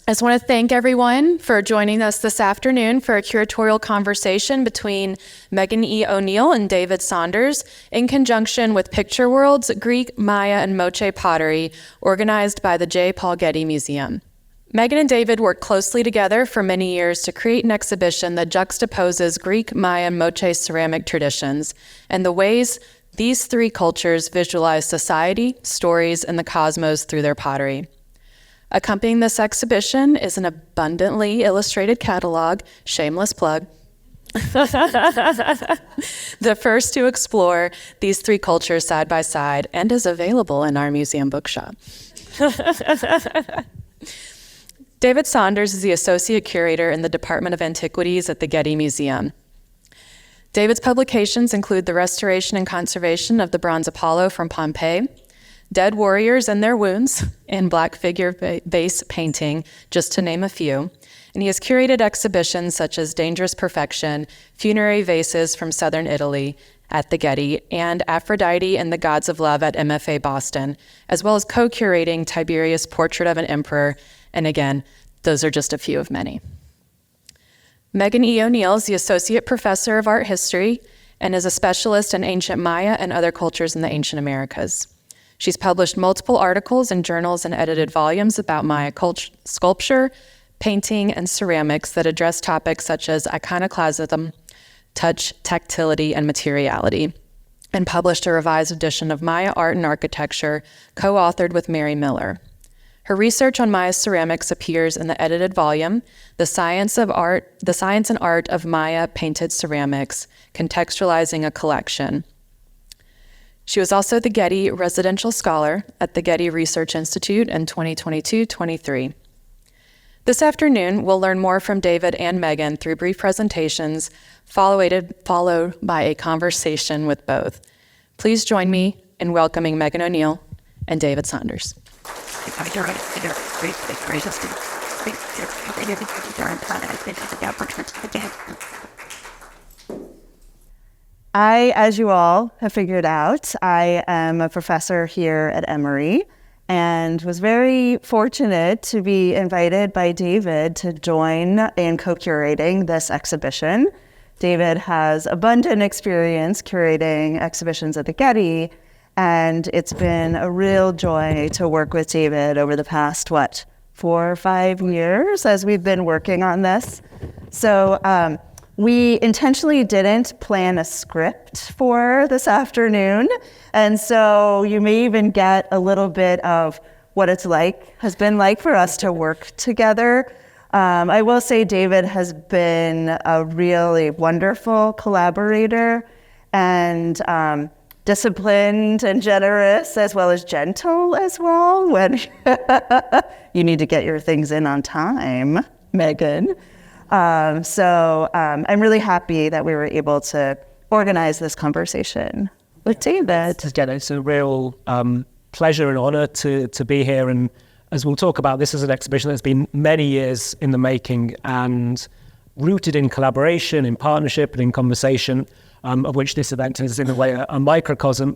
I just want to thank everyone for joining us this afternoon for a curatorial conversation between Megan E. O'Neill and David Saunders in conjunction with Picture World's Greek, Maya, and Moche pottery, organized by the J. Paul Getty Museum. Megan and David worked closely together for many years to create an exhibition that juxtaposes Greek, Maya, and Moche ceramic traditions and the ways these three cultures visualize society, stories, and the cosmos through their pottery. Accompanying this exhibition is an abundantly illustrated catalog, shameless plug, the first to explore these three cultures side by side and is available in our museum bookshop. David Saunders is the Associate Curator in the Department of Antiquities at the Getty Museum. David's publications include the restoration and conservation of the bronze Apollo from Pompeii, Dead Warriors and Their Wounds, and Black Figure Vase Painting, just to name a few. And he has curated exhibitions such as Dangerous Perfection, Funerary Vases from Southern Italy at the Getty, and Aphrodite and the Gods of Love at MFA Boston, as well as co-curating Tiberius' Portrait of an Emperor. And again, those are just a few of many. Megan E. O'Neill is the Associate Professor of Art History and is a specialist in ancient Maya and other cultures in the ancient Americas. She's published multiple articles in journals and edited volumes about Maya sculpture, painting, and ceramics that address topics such as iconoclasm, touch, tactility, and materiality, and published a revised edition of Maya Art and Architecture, co-authored with Mary Miller. Her research on Maya ceramics appears in the edited volume, The Science and Art of Maya Painted Ceramics, Contextualizing a Collection. She was also the Getty Residential Scholar at the Getty Research Institute in 2022-23. This afternoon, we'll learn more from David and Megan through brief presentations, followed by a conversation with both. Please join me in welcoming Megan O'Neill and David Saunders. I, as you all have figured out, I am a professor here at Emory and was very fortunate to be invited by David to join in co-curating this exhibition. David has abundant experience curating exhibitions at the Getty, and it's been a real joy to work with David over the past, 4 or 5 years as we've been working on this. So we intentionally didn't plan a script for this afternoon, and so you may even get a little bit of what has been like for us to work together. I will say David has been a really wonderful collaborator and disciplined and generous, as well as gentle as well when you need to get your things in on time, Megan. So I'm really happy that we were able to organize this conversation with David. It's a real pleasure and honor to be here. And as we'll talk about, this is an exhibition that's been many years in the making and rooted in collaboration, in partnership, and in conversation, of which this event is in a way a microcosm.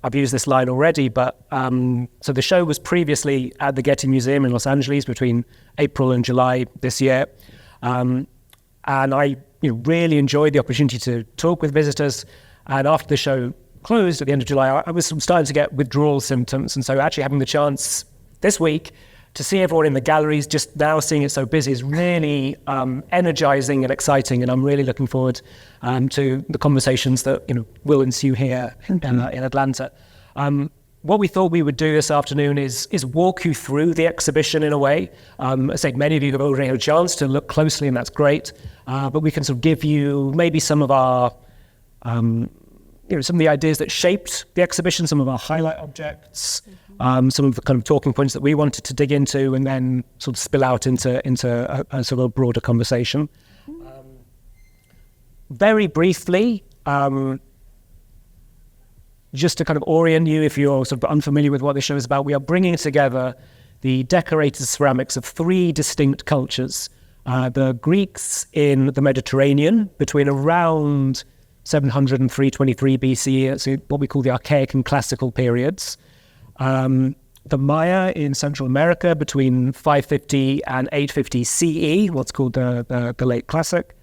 I've used this line already, but so the show was previously at the Getty Museum in Los Angeles between April and July this year. And I really enjoyed the opportunity to talk with visitors. And after the show closed at the end of July, I was starting to get withdrawal symptoms. And so actually having the chance this week to see everyone in the galleries, just now seeing it so busy, is really energizing and exciting. And I'm really looking forward to the conversations that will ensue here in Atlanta. What we thought we would do this afternoon is walk you through the exhibition in a way. I say many of you have already had a chance to look closely, and that's great. But we can sort of give you maybe some of our some of the ideas that shaped the exhibition, some of our highlight objects, some of the kind of talking points that we wanted to dig into, and then sort of spill out into a sort of broader conversation. Very briefly, just to kind of orient you if you're sort of unfamiliar with what this show is about, we are bringing together the decorated ceramics of 3 distinct cultures. The Greeks in the Mediterranean between around 700 and 323 BCE, so what we call the Archaic and Classical periods. the Maya in Central America between 550 and 850 CE, what's called the Late Classic,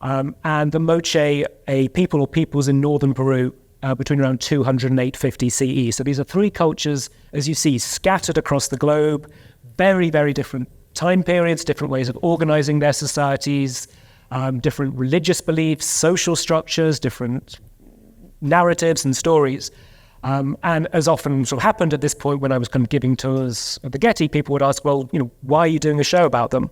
and the Moche, a people or peoples in northern Peru between around 200 and 850 CE. So these are three cultures, as you see, scattered across the globe, very, very different time periods, different ways of organizing their societies, different religious beliefs, social structures, different narratives and stories. And as often sort of happened at this point when I was kind of giving tours at the Getty, people would ask, well, why are you doing a show about them?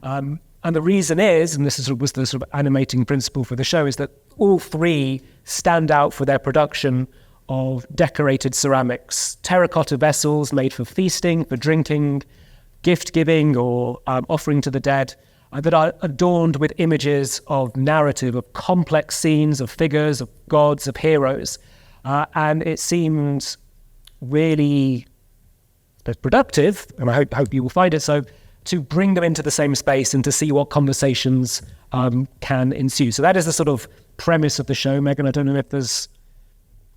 And the reason is, and was the sort of animating principle for the show, is that all three stand out for their production of decorated ceramics, terracotta vessels made for feasting, for drinking, gift giving, or offering to the dead, that are adorned with images of narrative, of complex scenes, of figures, of gods, of heroes. And it seemed really productive, and I hope you will find it so, to bring them into the same space and to see what conversations can ensue. So that is the sort of premise of the show. Megan, I don't know if there's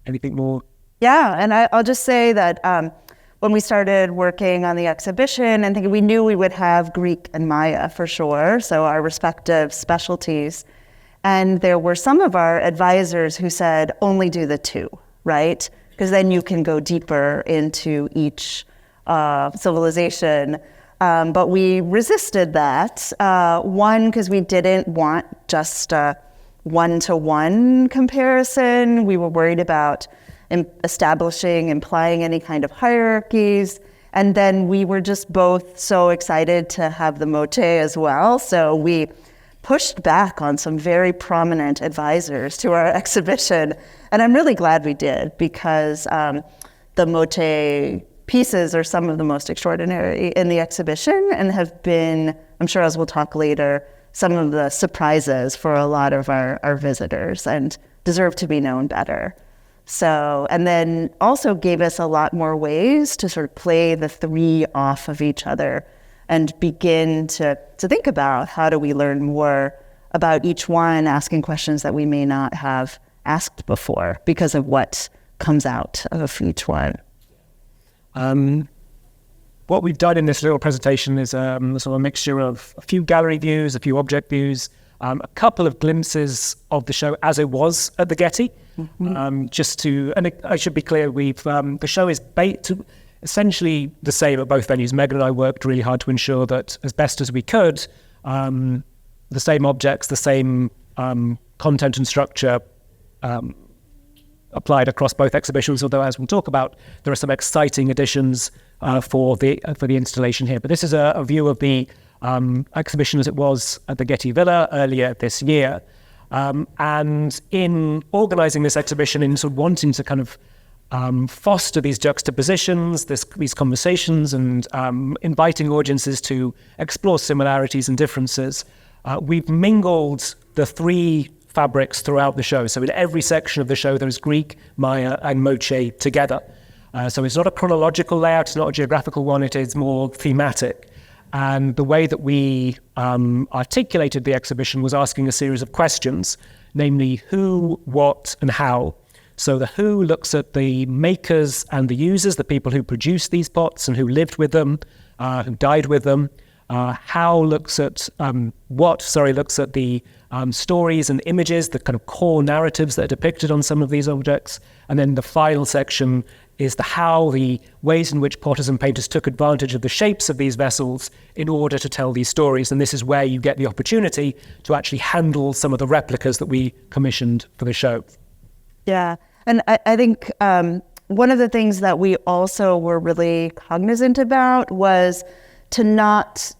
anything more. Yeah, and I'll just say that when we started working on the exhibition, and we knew we would have Greek and Maya for sure, so our respective specialties. And there were some of our advisors who said, only do the two, right? Because then you can go deeper into each civilization. But we resisted that. One, because we didn't want just a one-to-one comparison. We were worried about implying any kind of hierarchies. And then we were just both so excited to have the Moche as well. So we pushed back on some very prominent advisors to our exhibition. And I'm really glad we did, because the Moche pieces are some of the most extraordinary in the exhibition and have been, I'm sure as we'll talk later, some of the surprises for a lot of our visitors and deserve to be known better. So, and then also gave us a lot more ways to sort of play the three off of each other and begin to think about how do we learn more about each one, asking questions that we may not have asked before because of what comes out of each one. What we've done in this little presentation is sort of a mixture of a few gallery views, a few object views, a couple of glimpses of the show as it was at the Getty. Mm-hmm. And I should be clear, the show is essentially the same at both venues. Megan and I worked really hard to ensure that, as best as we could, the same objects, the same content and structure applied across both exhibitions, although as we'll talk about, there are some exciting additions for the installation here. But this is a view of the exhibition as it was at the Getty Villa earlier this year. And in organising this exhibition, in sort of wanting to kind of foster these juxtapositions, these conversations, and inviting audiences to explore similarities and differences, we've mingled the three fabrics throughout the show. So in every section of the show, there's Greek, Maya, and Moche together. So it's not a chronological layout, it's not a geographical one, it is more thematic. And the way that we articulated the exhibition was asking a series of questions, namely who, what, and how. So the who looks at the makers and the users, the people who produced these pots and who lived with them, who died with them. How looks at looks at the stories and images, the kind of core narratives that are depicted on some of these objects. And then the final section is the ways in which potters and painters took advantage of the shapes of these vessels in order to tell these stories. And this is where you get the opportunity to actually handle some of the replicas that we commissioned for the show. Yeah, and I think one of the things that we also were really cognizant about was to not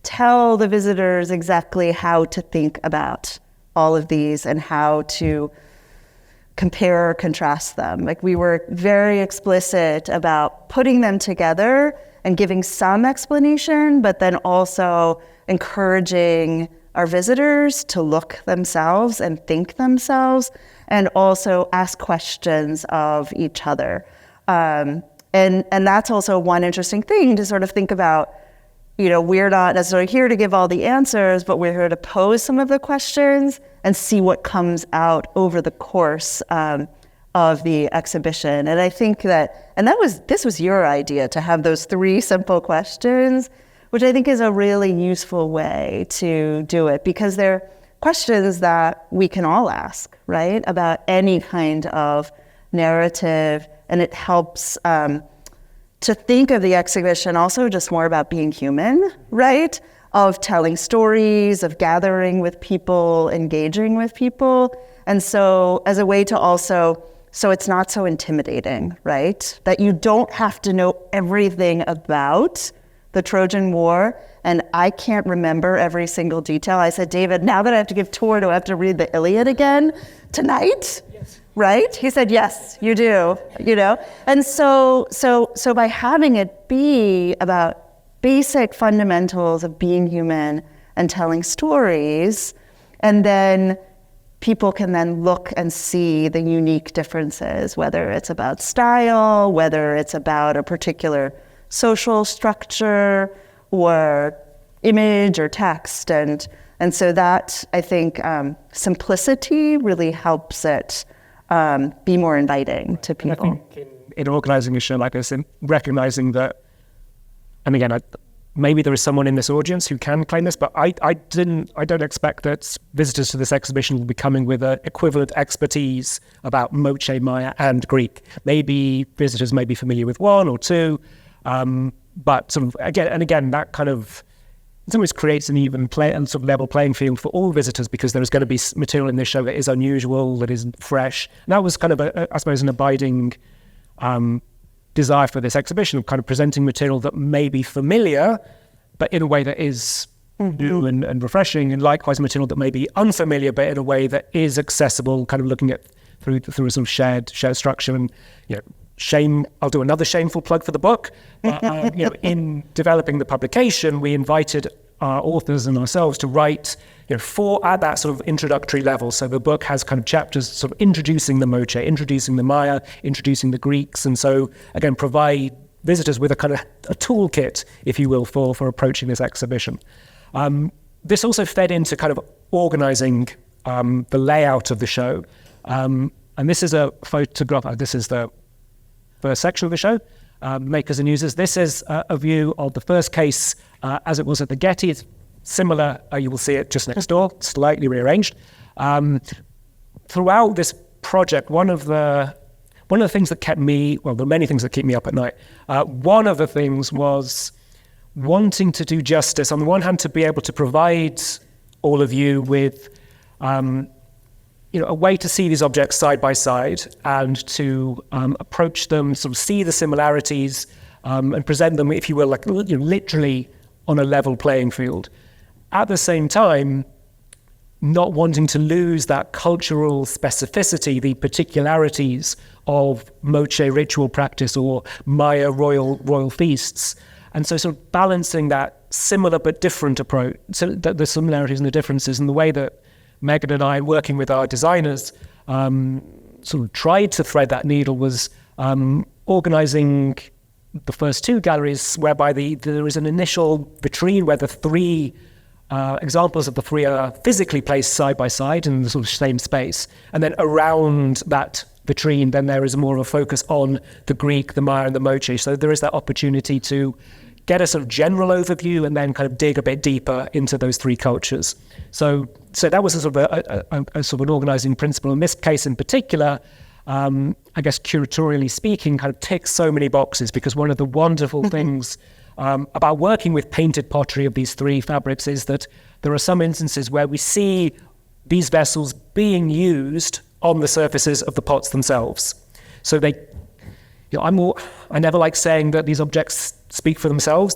tell the visitors exactly how to think about all of these and how to compare or contrast them. Like, we were very explicit about putting them together and giving some explanation, but then also encouraging our visitors to look themselves and think themselves and also ask questions of each other. And that's also one interesting thing to sort of think about. We're not necessarily here to give all the answers, but we're here to pose some of the questions and see what comes out over the course of the exhibition. And I think that, this was your idea, to have those 3 simple questions, which I think is a really useful way to do it, because they're questions that we can all ask, right, about any kind of narrative. And it helps to think of the exhibition also just more about being human, right, of telling stories, of gathering with people, engaging with people. And so as a way to also, so it's not so intimidating, right? That you don't have to know everything about the Trojan War. And I can't remember every single detail. I said, David, now that I have to give tour, do I have to read the Iliad again tonight? Yes. Right? He said, yes, you do, And so by having it be about basic fundamentals of being human and telling stories, and then people can then look and see the unique differences, whether it's about style, whether it's about a particular social structure or image or text. And so that, I think, simplicity really helps it be more inviting to people. I think in organizing a show like this, in recognizing that, and again, maybe there is someone in this audience who can claim this, but I don't expect that visitors to this exhibition will be coming with an equivalent expertise about Moche, Maya, and Greek. Maybe visitors may be familiar with one or two, but sort of again, that kind of in some ways creates an even and sort of level playing field for all visitors, because there is going to be material in this show that is unusual, that isn't fresh. And that was kind of, I suppose, an abiding desire for this exhibition, of kind of presenting material that may be familiar, but in a way that is new and refreshing, and likewise material that may be unfamiliar, but in a way that is accessible, kind of looking at through a sort of shared structure. And I'll do another shameful plug for the book. In developing the publication, we invited our authors and ourselves to write, at that sort of introductory level. So the book has kind of chapters sort of introducing the Moche, introducing the Maya, introducing the Greeks, and so again provide visitors with a kind of a toolkit, if you will, for approaching this exhibition. This also fed into kind of organizing the layout of the show, and this is a photograph. This is the first section of the show, Makers and Users. This is a view of the first case as it was at the Getty. It's similar, you will see it just next door, slightly rearranged. Throughout this project, one of the things that kept me, well, there are many things that keep me up at night. One of the things was wanting to do justice, on the one hand, to be able to provide all of you with a way to see these objects side by side and to approach them, sort of see the similarities and present them, if you will, like literally on a level playing field. At the same time, not wanting to lose that cultural specificity, the particularities of Moche ritual practice or Maya royal feasts. And so sort of balancing that similar but different approach, so the similarities and the differences, and the way that Megan and I, working with our designers, sort of tried to thread that needle was organizing the first 2 galleries, whereby there is an initial vitrine where the 3 examples of the 3 are physically placed side by side in the sort of same space. And then around that vitrine, then there is more of a focus on the Greek, the Maya, and the Moche. So there is that opportunity to get a sort of general overview and then kind of dig a bit deeper into those 3 cultures. So that was a sort of an organizing principle. In this case in particular, I guess curatorially speaking, kind of ticks so many boxes, because one of the wonderful things about working with painted pottery of these 3 fabrics is that there are some instances where we see these vessels being used on the surfaces of the pots themselves. So I never like saying that these objects speak for themselves.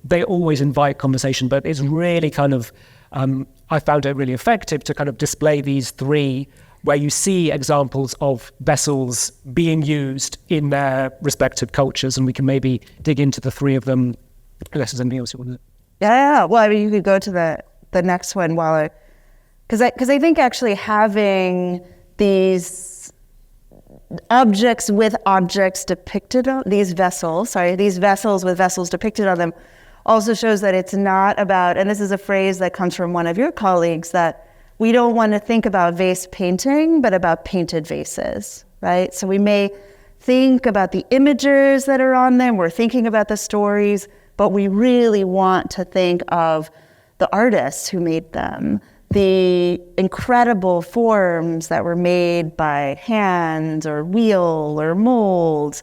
They always invite conversation, but it's really kind of, I found it really effective to kind of display these 3 where you see examples of vessels being used in their respective cultures, and we can maybe dig into the 3 of them, unless there's anything else you want to... Yeah. Well, I mean, you could go to the next one because I think actually having these objects with objects depicted on these vessels with vessels depicted on them also shows that it's not about, and this is a phrase that comes from one of your colleagues, that we don't want to think about vase painting, but about painted vases, right? So we may think about the images that are on them, we're thinking about the stories, but we really want to think of the artists who made them, the incredible forms that were made by hand or wheel or mold,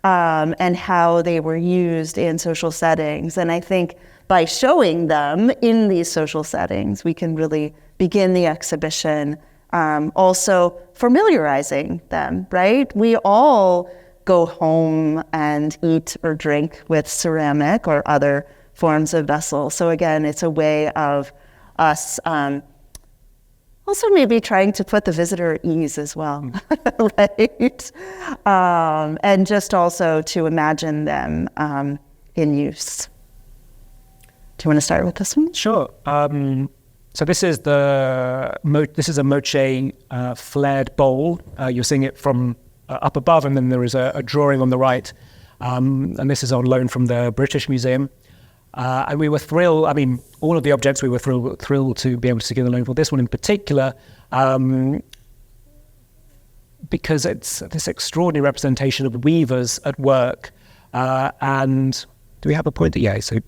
and how they were used in social settings. And I think by showing them in these social settings, we can really begin the exhibition, also familiarizing them, right? We all go home and eat or drink with ceramic or other forms of vessels. So again, it's a way of us also maybe trying to put the visitor at ease as well, right? And just also to imagine them in use. Do you want to start with this one? Sure. So this is a Moche flared bowl. You're seeing it from up above, and then there is a drawing on the right. And this is on loan from the British Museum. And we were thrilled. I mean, all of the objects we were thrilled to be able to secure the loan for. This one in particular, because it's this extraordinary representation of weavers at work. And do we have a pointer? Yeah, so you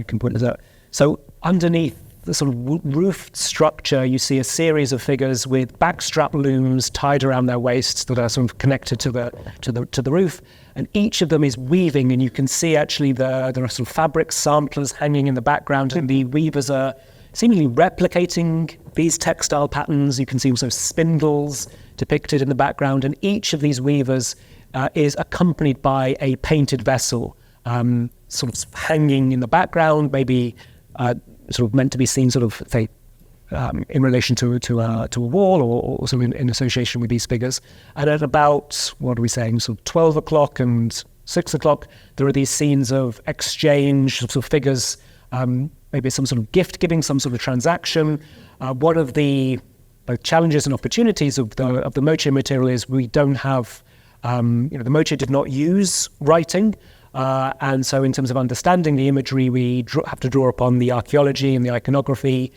can point this out. So underneath the sort of roofed structure, you see a series of figures with backstrap looms tied around their waists that are sort of connected to the roof, and each of them is weaving. And you can see actually there are sort of fabric samplers hanging in the background, and the weavers are seemingly replicating these textile patterns. You can see also spindles depicted in the background, and each of these weavers is accompanied by a painted vessel, sort of hanging in the background, maybe sort of meant to be seen sort of, say, in relation to a wall, or also in association with these figures. And at about, what are we saying, sort of 12 o'clock and 6 o'clock, there are these scenes of exchange, sort of figures, maybe some sort of gift giving, some sort of transaction. One of the challenges and opportunities of the Moche material is we don't have, the Moche did not use writing. And so in terms of understanding the imagery, we have to draw upon the archaeology and the iconography,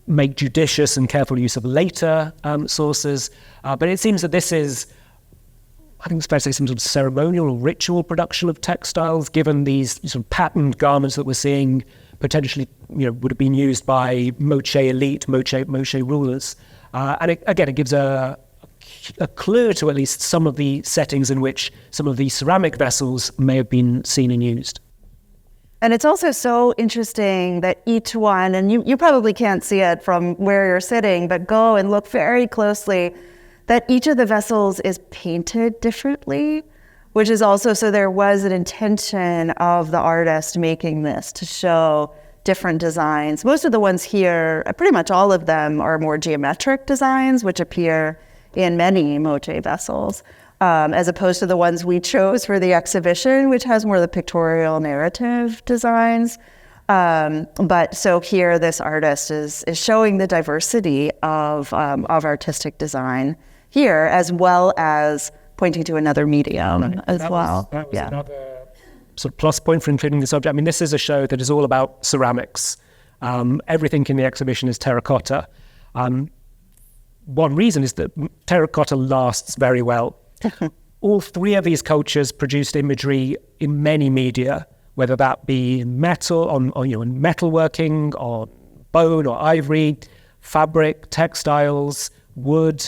make judicious and careful use of later sources. But it seems that this is, I think it's fair to say, some sort of ceremonial or ritual production of textiles, given these sort of patterned garments that we're seeing potentially, would have been used by Moche elite, Moche rulers. And it gives a clue to at least some of the settings in which some of these ceramic vessels may have been seen and used. And it's also so interesting that each one, and you probably can't see it from where you're sitting, but go and look very closely, that each of the vessels is painted differently, which is also, so there was an intention of the artist making this to show different designs. Most of the ones here, pretty much all of them, are more geometric designs, which appear in many Moche vessels, as opposed to the ones we chose for the exhibition, which has more of the pictorial narrative designs. But so here, this artist is showing the diversity of artistic design here, as well as pointing to another medium as well. That was another sort of plus point for including this object. I mean, this is a show that is all about ceramics. Everything in the exhibition is terracotta. One reason is that terracotta lasts very well. All three of these cultures produced imagery in many media, whether that be in metal, in metalworking, on bone or ivory, fabric, textiles, wood,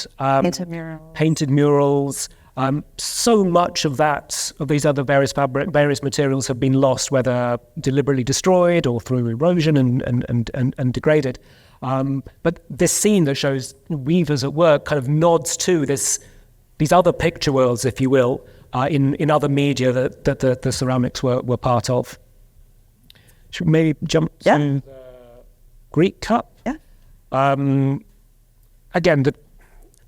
painted murals. So much of these other various materials have been lost, whether deliberately destroyed or through erosion and degraded. But this scene that shows weavers at work kind of nods to these other picture worlds, if you will, in other media that the ceramics were part of. Should we maybe jump to the Greek cup? Yeah. Again, the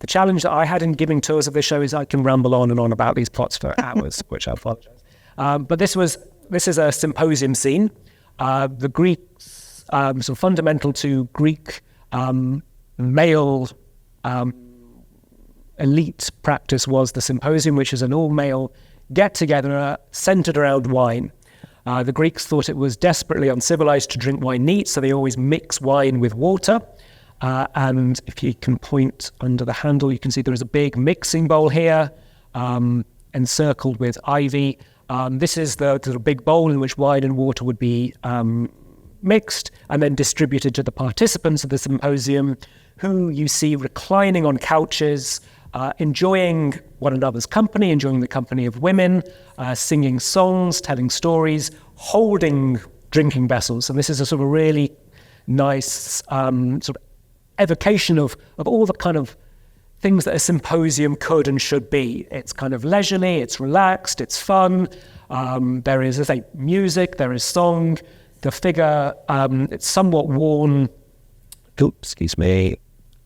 challenge that I had in giving tours of this show is I can ramble on and on about these plots for hours, which I apologize. But this is a symposium scene. The Greeks, sort of fundamental to Greek male elite practice was the symposium, which is an all-male get-together centered around wine. The Greeks thought it was desperately uncivilized to drink wine neat, so they always mix wine with water. And if you can point under the handle, you can see there is a big mixing bowl here, encircled with ivy. This is the big bowl in which wine and water would be mixed and then distributed to the participants of the symposium, who you see reclining on couches, enjoying one another's company, enjoying the company of women, singing songs, telling stories, holding drinking vessels. And this is a sort of really nice sort of evocation of all the kind of things that a symposium could and should be. It's kind of leisurely, it's relaxed, it's fun. There is, as I say, music, there is song. The figure, it's somewhat worn. Oh, excuse me.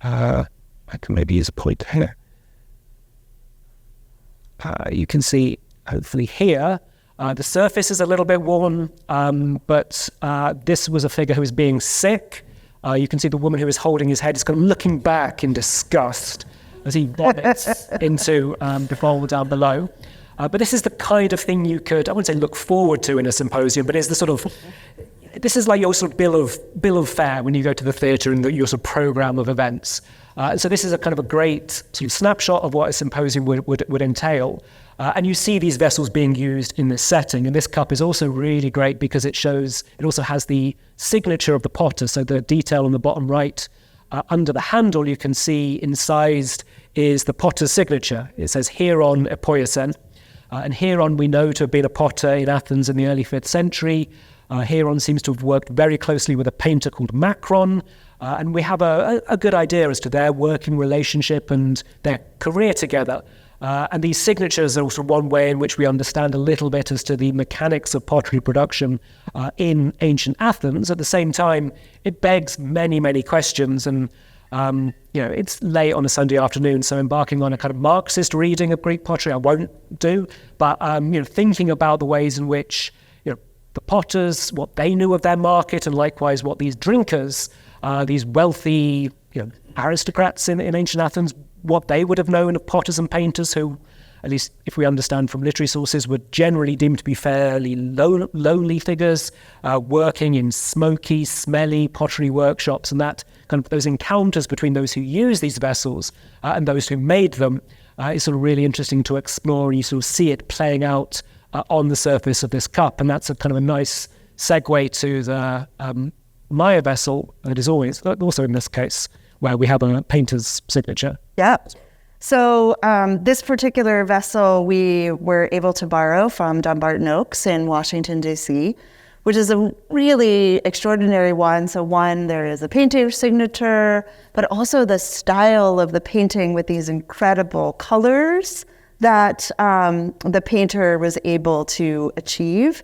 I can maybe use a pointer here. You can see, hopefully here, the surface is a little bit worn, but this was a figure who was being sick. You can see the woman who is holding his head is kind of looking back in disgust as he vomits into the bowl down below. But this is the kind of thing you could, I wouldn't say look forward to in a symposium, but it's the sort of, this is like your sort of bill of fare when you go to the theatre and your sort of programme of events. So this is a kind of a great sort of snapshot of what a symposium would entail. And you see these vessels being used in this setting. And this cup is also really great because it also has the signature of the potter. So the detail on the bottom right, under the handle, you can see incised is the potter's signature. It says Hieron Epoiasen. And Hieron we know to have been a potter in Athens in the early 5th century. Hieron seems to have worked very closely with a painter called Macron. And we have a good idea as to their working relationship and their career together. And these signatures are also one way in which we understand a little bit as to the mechanics of pottery production in ancient Athens. At the same time, it begs many, many questions. And, it's late on a Sunday afternoon, so embarking on a kind of Marxist reading of Greek pottery, I won't do. But, thinking about the ways in which, the potters, what they knew of their market, and likewise what these drinkers, these wealthy, aristocrats in ancient Athens, what they would have known of potters and painters who, at least if we understand from literary sources, were generally deemed to be fairly lowly figures, working in smoky, smelly pottery workshops, and that kind of those encounters between those who use these vessels and those who made them is sort of really interesting to explore, and you sort of see it playing out on the surface of this cup. And that's a kind of a nice segue to the Maya vessel that is always, also in this case, where we have a painter's signature. Yeah. So this particular vessel we were able to borrow from Dumbarton Oaks in Washington, D.C., which is a really extraordinary one. So one, there is a painter's signature, but also the style of the painting with these incredible colors that the painter was able to achieve.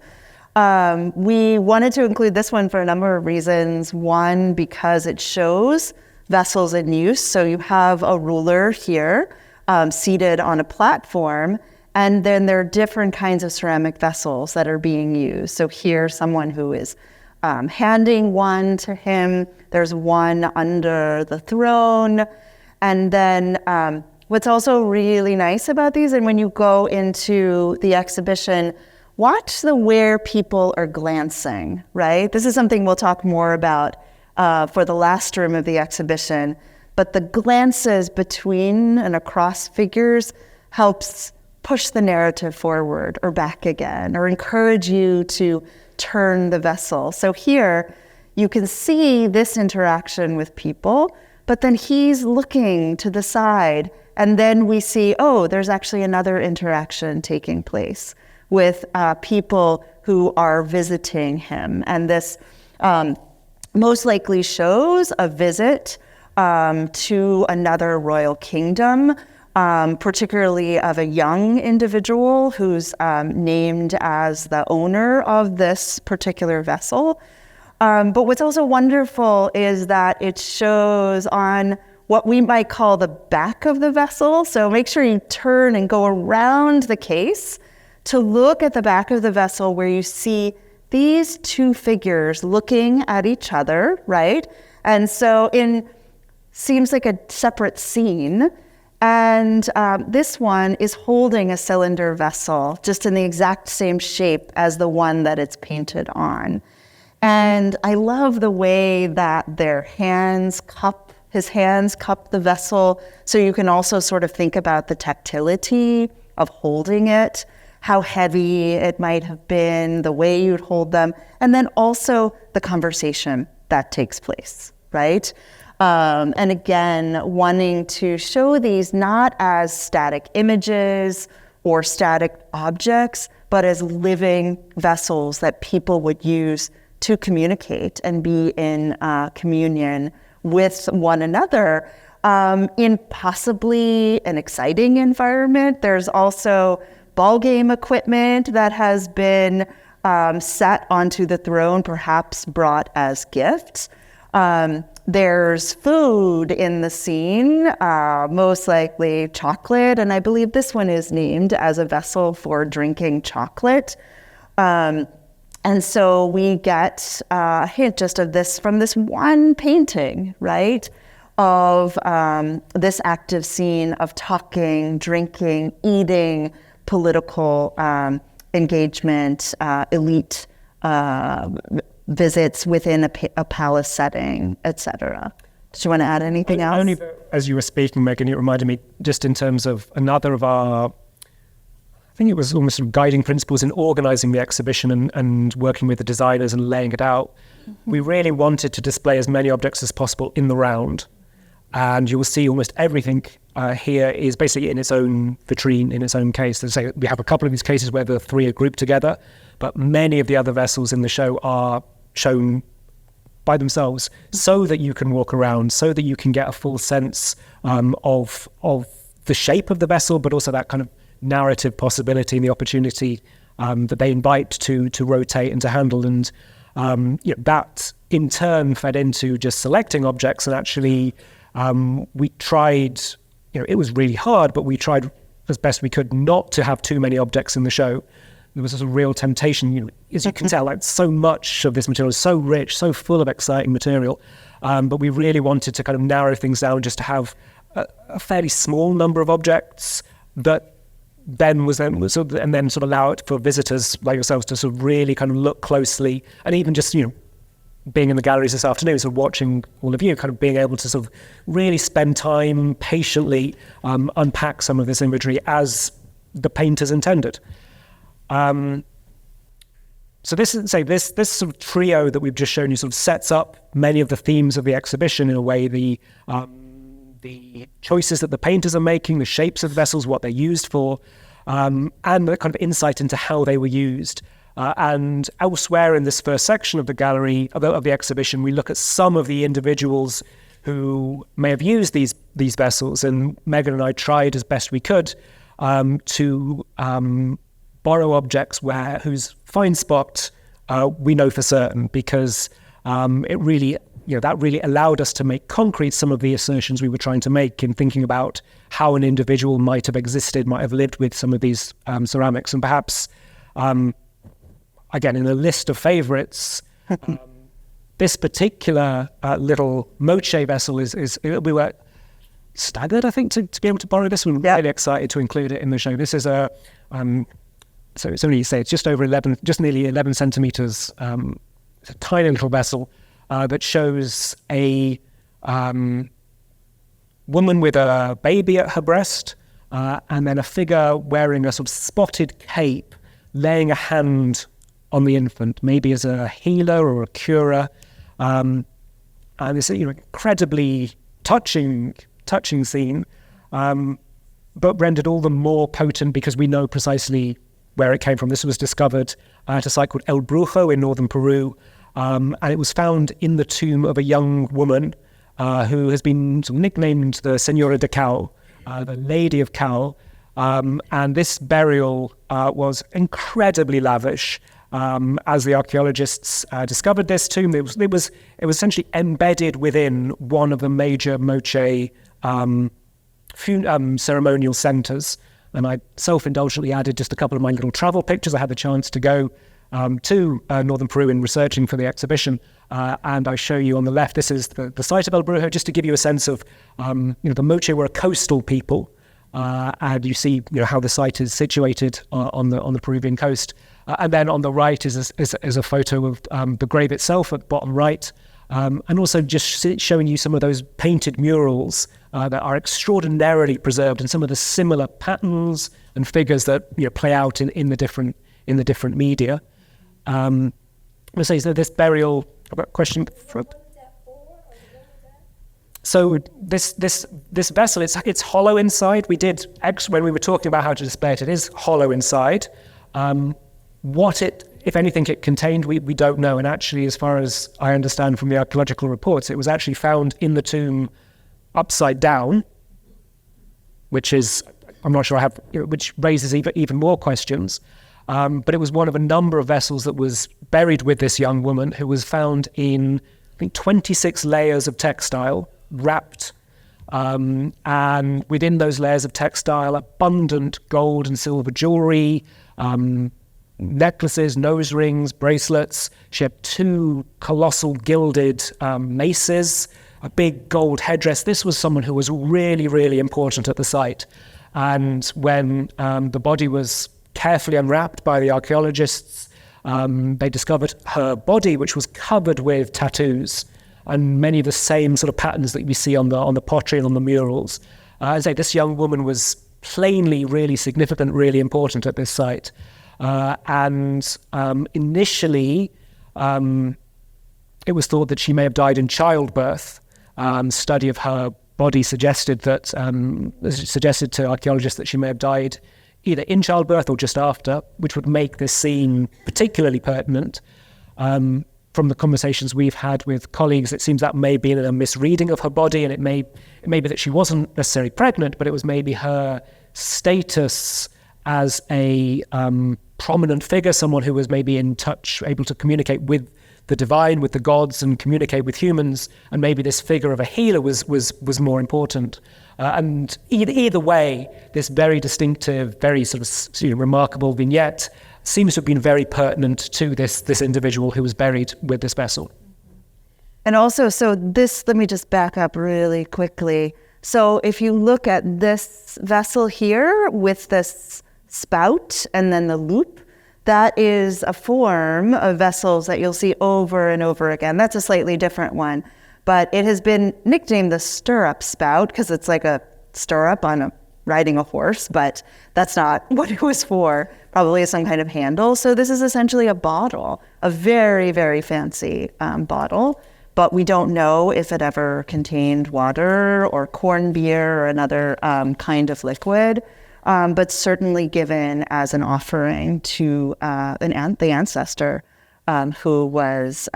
We wanted to include this one for a number of reasons. One, because it shows vessels in use. So you have a ruler here seated on a platform, and then there are different kinds of ceramic vessels that are being used. So here, someone who is handing one to him. There's one under the throne. And then what's also really nice about these, and when you go into the exhibition, watch where people are glancing, right? This is something we'll talk more about for the last room of the exhibition. But the glances between and across figures helps push the narrative forward or back again, or encourage you to turn the vessel. So here, you can see this interaction with people, but then he's looking to the side, and then we see, oh, there's actually another interaction taking place with people who are visiting him. And this most likely shows a visit to another royal kingdom, particularly of a young individual who's named as the owner of this particular vessel. But what's also wonderful is that it shows on what we might call the back of the vessel. So make sure you turn and go around the case to look at the back of the vessel, where you see these two figures looking at each other, right? And so seems like a separate scene. And this one is holding a cylinder vessel, just in the exact same shape as the one that it's painted on. And I love the way that their hands cup His hands cup the vessel. So you can also sort of think about the tactility of holding it, how heavy it might have been, the way you'd hold them, and then also the conversation that takes place, right? And again, wanting to show these not as static images or static objects, but as living vessels that people would use to communicate and be in communion with one another in possibly an exciting environment. There's also ball game equipment that has been set onto the throne, perhaps brought as gifts. There's food in the scene, most likely chocolate, and I believe this one is named as a vessel for drinking chocolate. And so we get a hint just of this from this one painting, right? Of this active scene of talking, drinking, eating, political engagement, elite visits within a palace setting, etc. Did you want to add anything else? Only as you were speaking, Megan, it reminded me just in terms of another of our, I think it was almost sort of guiding principles in organizing the exhibition and working with the designers and laying it out. Mm-hmm. We really wanted to display as many objects as possible in the round. And you will see almost everything here is basically in its own vitrine, in its own case. As I say, we have a couple of these cases where the three are grouped together, but many of the other vessels in the show are shown by themselves so that you can walk around, so that you can get a full sense of the shape of the vessel, but also that kind of narrative possibility and the opportunity that they invite to rotate and to handle. And that in turn fed into just selecting objects. And actually we tried, it was really hard, but we tried as best we could not to have too many objects in the show. There was a real temptation, as you can tell, like so much of this material is so rich, so full of exciting material. But we really wanted to kind of narrow things down just to have a fairly small number of objects that then sort of allow it for visitors like yourselves to sort of really kind of look closely, and even just, being in the galleries this afternoon, so watching all of you, kind of being able to sort of really spend time patiently unpack some of this imagery as the painters intended. So this sort of trio that we've just shown you sort of sets up many of the themes of the exhibition in a way. The choices that the painters are making, the shapes of the vessels, what they're used for, and the kind of insight into how they were used. And elsewhere in this first section of the gallery, of the exhibition, we look at some of the individuals who may have used these vessels. And Megan and I tried as best we could to borrow objects whose fine spot we know for certain, because it really, that really allowed us to make concrete some of the assertions we were trying to make in thinking about how an individual might have existed, might have lived with some of these ceramics. And perhaps, again, in a list of favorites, this particular little moche vessel we were staggered, I think, to be able to borrow this one. Yeah. Really excited to include it in the show. This is so it's only, it's just nearly 11 centimeters. It's a tiny little vessel that shows a woman with a baby at her breast, and then a figure wearing a sort of spotted cape, laying a hand on the infant, maybe as a healer or a curer. And it's an incredibly touching scene, but rendered all the more potent because we know precisely where it came from. This was discovered at a site called El Brujo in northern Peru, and it was found in the tomb of a young woman who has been sort of nicknamed the Senora de Cal, the Lady of Cal. And this burial was incredibly lavish. As the archaeologists discovered this tomb, it was essentially embedded within one of the major moche ceremonial centers. And I self-indulgently added just a couple of my little travel pictures. I had the chance to go to northern Peru in researching for the exhibition, and I show you on the left. This is the site of El Brujo, just to give you a sense of the moche were a coastal people, and you see how the site is situated on the Peruvian coast. And then on the right is a photo of the grave itself at the bottom right. And also just showing you some of those painted murals that are extraordinarily preserved, and some of the similar patterns and figures that play out in the different media. Let's say, so this burial. I've got a question. So this vessel, it's hollow inside. We did when we were talking about how to display it. It is hollow inside. What it, if anything, it contained, we don't know. And actually, as far as I understand from the archaeological reports, it was actually found in the tomb upside down, which is, I'm not sure which raises even more questions. But it was one of a number of vessels that was buried with this young woman, who was found in, I think, 26 layers of textile, wrapped. And within those layers of textile, abundant gold and silver jewelry, necklaces, nose rings, bracelets. She had 2 colossal gilded maces, a big gold headdress. This was someone who was really, really important at the site. And when the body was carefully unwrapped by the archaeologists, they discovered her body, which was covered with tattoos and many of the same sort of patterns that we see on the pottery and on the murals. As I say, this young woman was plainly really significant, really important at this site. And initially, it was thought that she may have died in childbirth. Study of her body suggested to archaeologists that she may have died either in childbirth or just after, which would make this scene particularly pertinent. From the conversations we've had with colleagues, it seems that may be a misreading of her body, and it may be that she wasn't necessarily pregnant, but it was maybe her status as a prominent figure, someone who was maybe in touch, able to communicate with the divine, with the gods, and communicate with humans, and maybe this figure of a healer was more important. And either way, this very distinctive, very sort of remarkable vignette seems to have been very pertinent to this individual who was buried with this vessel. And also, let me just back up really quickly. So if you look at this vessel here with this spout and then the loop, that is a form of vessels that you'll see over and over again. That's a slightly different one, but it has been nicknamed the stirrup spout because it's like a stirrup on riding a horse, but that's not what it was for. Probably some kind of handle. So this is essentially a bottle, a very, very fancy bottle, but we don't know if it ever contained water or corn beer or another kind of liquid. But certainly given as an offering to the ancestor who was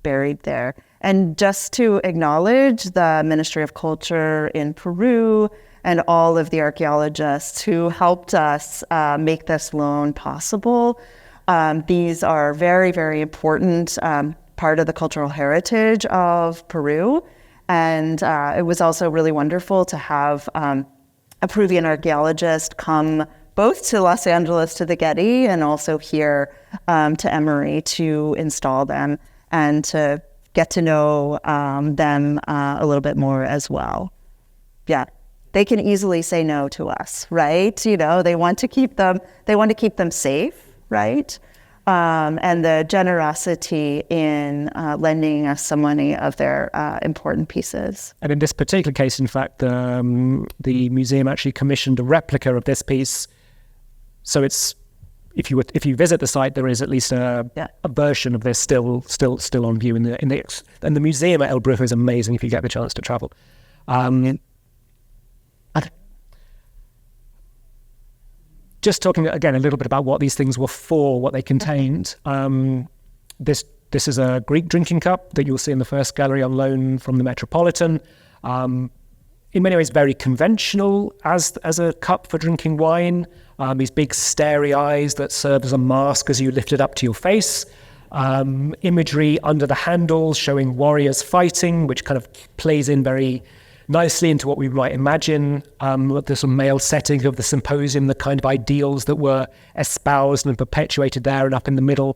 buried there. And just to acknowledge the Ministry of Culture in Peru and all of the archaeologists who helped us make this loan possible. These are very, very important part of the cultural heritage of Peru. And it was also really wonderful to have a Peruvian archaeologist come both to Los Angeles to the Getty and also here to Emory to install them and to get to know them a little bit more as well. Yeah, they can easily say no to us, right? They want to keep them safe, right? And the generosity in lending us so many of their important pieces. And in this particular case, in fact, the museum actually commissioned a replica of this piece. So it's if you visit the site, there is at least a version of this still on view in the museum at El Brujo is amazing if you get the chance to travel. Just talking again a little bit about what these things were for, what they contained. This is a Greek drinking cup that you'll see in the first gallery on loan from the Metropolitan. In many ways, very conventional as a cup for drinking wine. These big starry eyes that serve as a mask as you lift it up to your face. Imagery under the handles showing warriors fighting, which kind of plays in very nicely into what we might imagine, the sort of male setting of the symposium, the kind of ideals that were espoused and perpetuated there and up in the middle,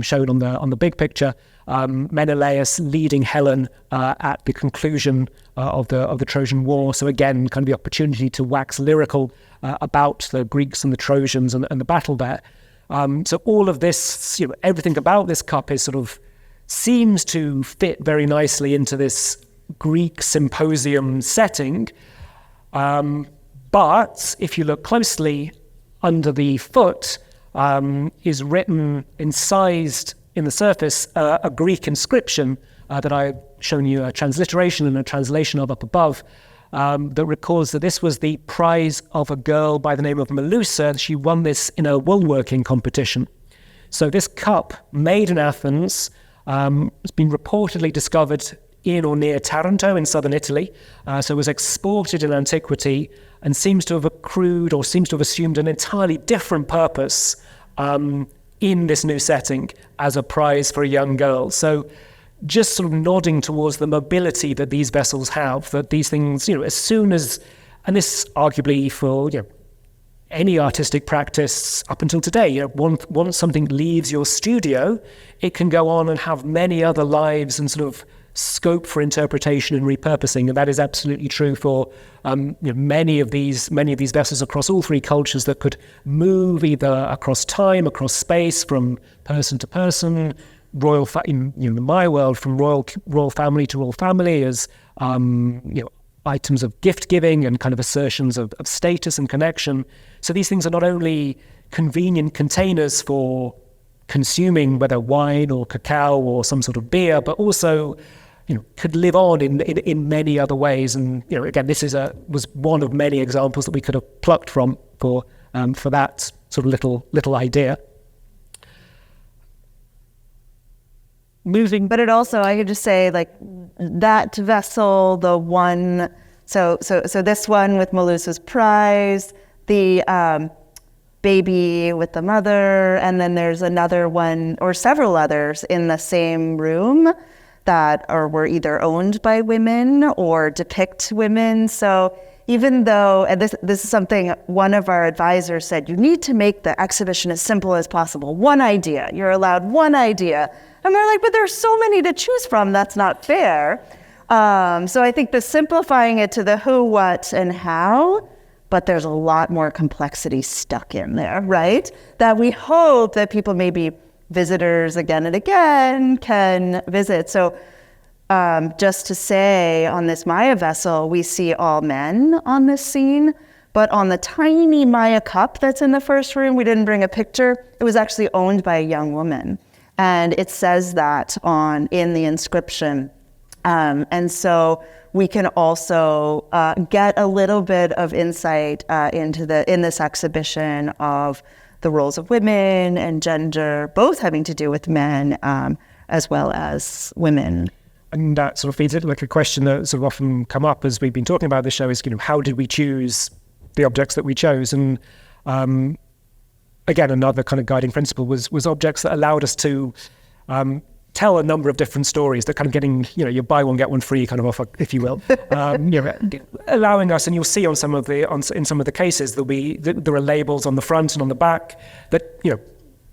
shown on the big picture. Menelaus leading Helen at the conclusion of the Trojan War. So again, kind of the opportunity to wax lyrical about the Greeks and the Trojans and the battle there. So all of this, everything about this cup is sort of seems to fit very nicely into this Greek symposium setting. But if you look closely, under the foot is written, incised in the surface, a Greek inscription that I've shown you a transliteration and a translation of up above, that records that this was the prize of a girl by the name of Melusa. She won this in a woolworking competition. So this cup, made in Athens, has been reportedly discovered in or near Taranto in southern Italy. So it was exported in antiquity and seems to have accrued or seems to have assumed an entirely different purpose in this new setting as a prize for a young girl. So just sort of nodding towards the mobility that these vessels have, that these things, as soon as, and this arguably for, any artistic practice up until today, once something leaves your studio, it can go on and have many other lives and sort of scope for interpretation and repurposing, and that is absolutely true for many of these vessels across all three cultures that could move either across time, across space, from person to person, in my world, from royal family to royal family, as items of gift giving and kind of assertions of status and connection. So these things are not only convenient containers for consuming whether wine or cacao or some sort of beer, but also could live on in many other ways. And again, this was one of many examples that we could have plucked from for that sort of little idea. But it also, I could just say, like, that vessel, the one, so this one with Melusa's prize, the baby with the mother, and then there's another one or several others in the same room that were either owned by women or depict women. So even though, and this is something one of our advisors said, you need to make the exhibition as simple as possible. One idea, you're allowed one idea. And they're like, but there's so many to choose from, that's not fair. So I think the simplifying it to the who, what, and how, but there's a lot more complexity stuck in there, right? That we hope that people, maybe visitors again and again, can visit. So just to say, on this Maya vessel, we see all men on this scene, but on the tiny Maya cup that's in the first room, we didn't bring a picture. It was actually owned by a young woman. And it says that in the inscription. And so we can also get a little bit of insight in this exhibition of the roles of women and gender, both having to do with men as well as women. And that sort of feeds into like a question that sort of often come up as we've been talking about this show is, how did we choose the objects that we chose? And again, another kind of guiding principle was objects that allowed us to tell a number of different stories. They're kind of getting, you buy one, get one free kind of offer, if you will. Allowing us, and you'll see in some of the cases, there are labels on the front and on the back that,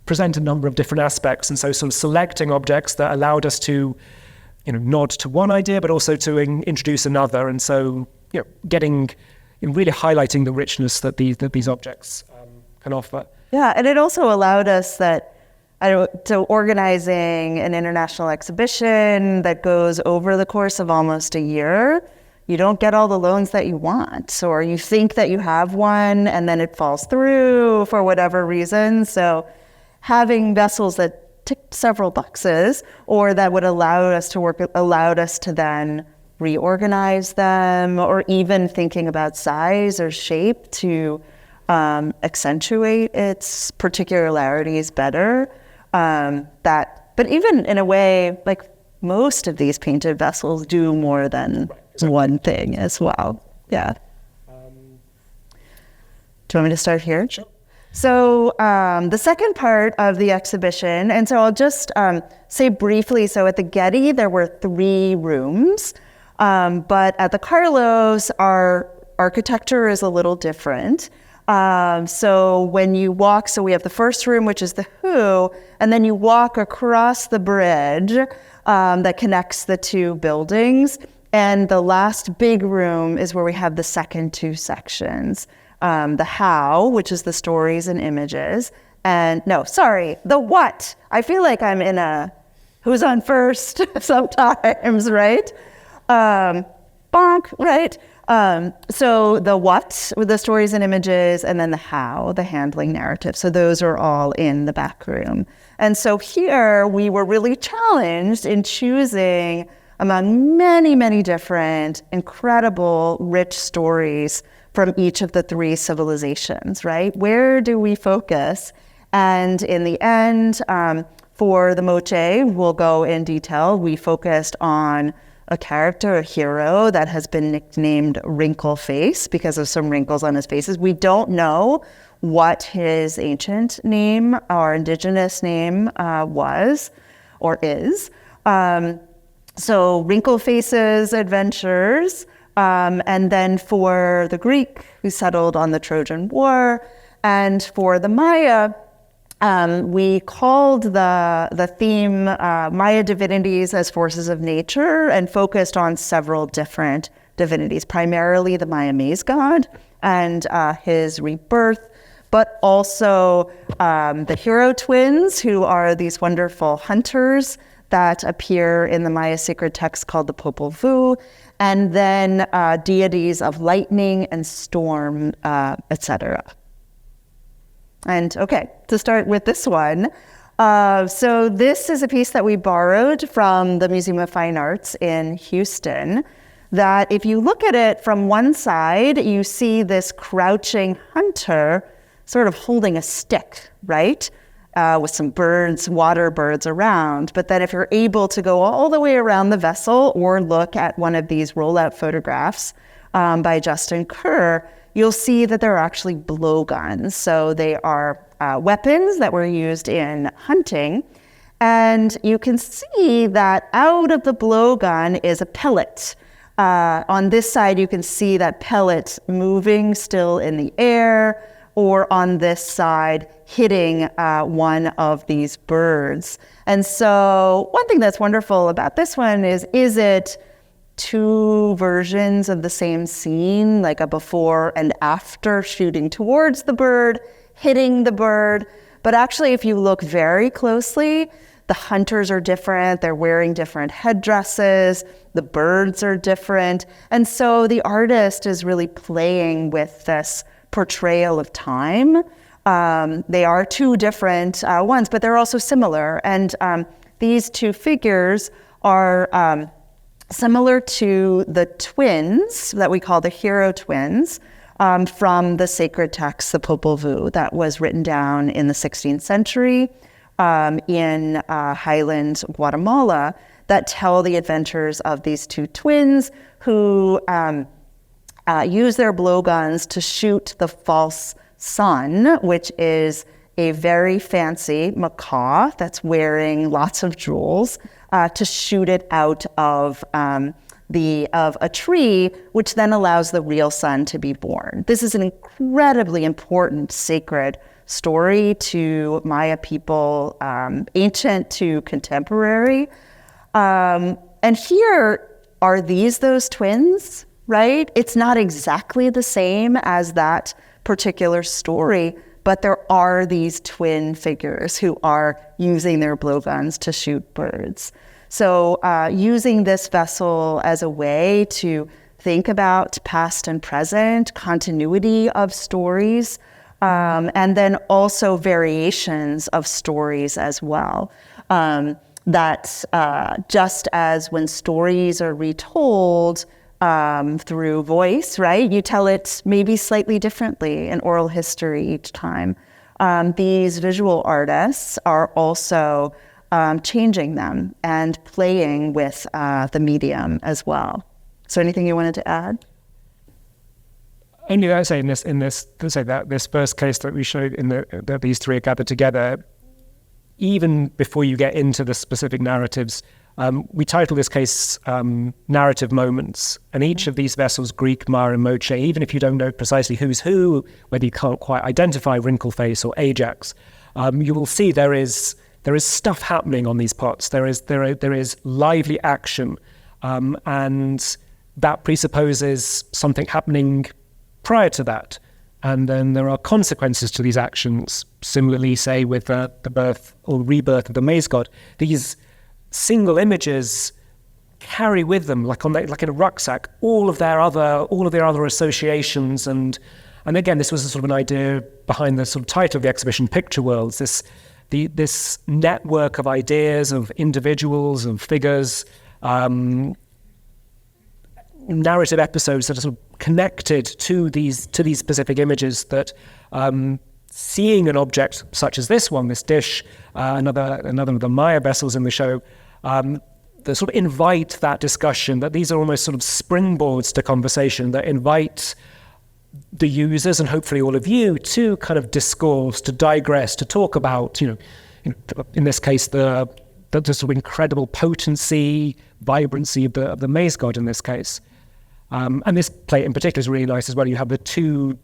present a number of different aspects. And so sort of selecting objects that allowed us to, nod to one idea, but also to introduce another. And so, really highlighting the richness that these objects can offer. Yeah, and it also allowed us to organizing an international exhibition that goes over the course of almost a year. You don't get all the loans that you want, or you think that you have one and then it falls through for whatever reason. So having vessels that tick several boxes, or that would allowed us to then reorganize them, or even thinking about size or shape to accentuate its particularities better. But even in a way, like most of these painted vessels do more than one thing as well. Yeah. Do you want me to start here? Sure. So the second part of the exhibition, and so I'll just say briefly, so at the Getty, there were 3 rooms, but at the Carlos, our architecture is a little different. So when you walk, so we have the first room, which is the Who, and then you walk across the bridge that connects the 2 buildings. And the last big room is where we have the second 2 sections. The How, which is the stories and images. And the What. I feel like I'm in a who's on first sometimes, right? Bonk, right? So the what, with the stories and images, and then the how, the handling narrative. So those are all in the back room. And so here we were really challenged in choosing among many, many different, incredible, rich stories from each of the three civilizations, right? Where do we focus? And in the end, for the Moche, we'll go in detail. We focused on a character, a hero that has been nicknamed Wrinkle Face because of some wrinkles on his faces. We don't know what his ancient name or indigenous name was or is. So Wrinkle Face's adventures, and then for the Greek who settled on the Trojan War, and for the Maya, we called the theme Maya divinities as forces of nature and focused on several different divinities, primarily the Maya maize god and his rebirth, but also the hero twins, who are these wonderful hunters that appear in the Maya sacred text called the Popol Vuh, and then deities of lightning and storm, etc. And okay, to start with this one. So this is a piece that we borrowed from the Museum of Fine Arts in Houston, that if you look at it from one side, you see this crouching hunter sort of holding a stick, right? With some birds, water birds around. But then if you're able to go all the way around the vessel or look at one of these rollout photographs by Justin Kerr, you'll see that there are actually blowguns. So they are weapons that were used in hunting. And you can see that out of the blowgun is a pellet. On this side, you can see that pellet moving still in the air, or on this side, hitting one of these birds. And so one thing that's wonderful about this one is it two versions of the same scene, like a before and after shooting towards the bird, hitting the bird? But actually, if you look very closely, the hunters are different. They're wearing different headdresses. The birds are different. And so the artist is really playing with this portrayal of time. They are two different ones, but they're also similar. And these two figures are similar to the twins that we call the hero twins from the sacred text, the Popol Vuh, that was written down in the 16th century in Highlands, Guatemala, that tell the adventures of these two twins who use their blowguns to shoot the false sun, which is a very fancy macaw that's wearing lots of jewels, to shoot it out of a tree, which then allows the real sun to be born. This is an incredibly important sacred story to Maya people, ancient to contemporary. And here are those twins, right? It's not exactly the same as that particular story, but there are these twin figures who are using their blowguns to shoot birds. So using this vessel as a way to think about past and present, continuity of stories, and then also variations of stories as well. That just as when stories are retold through voice, right? You tell it maybe slightly differently in oral history each time. These visual artists are also changing them and playing with the medium as well. So anything you wanted to add? Only that I say this first case that we showed that these three are gathered together, even before you get into the specific narratives, we title this case Narrative Moments, and each of these vessels, Greek, Maya, and Moche, even if you don't know precisely who's who, whether you can't quite identify Wrinkle Face or Ajax, you will see there is stuff happening on these pots. There is lively action, and that presupposes something happening prior to that. And then there are consequences to these actions. Similarly, say with the birth or rebirth of the maize god, these single images carry with them, like in a rucksack, all of their other associations, and again, this was a sort of an idea behind the sort of title of the exhibition, Picture Worlds. This network of ideas, of individuals, of figures, narrative episodes that are sort of connected to these specific images. That seeing an object such as this one, this dish, another of the Maya vessels in the show, that sort of invite that discussion, that these are almost sort of springboards to conversation that invite the users and hopefully all of you to kind of discourse, to digress, to talk about, in this case, the sort of incredible potency, vibrancy of the maize god in this case. And this plate in particular is really nice as well. You have the two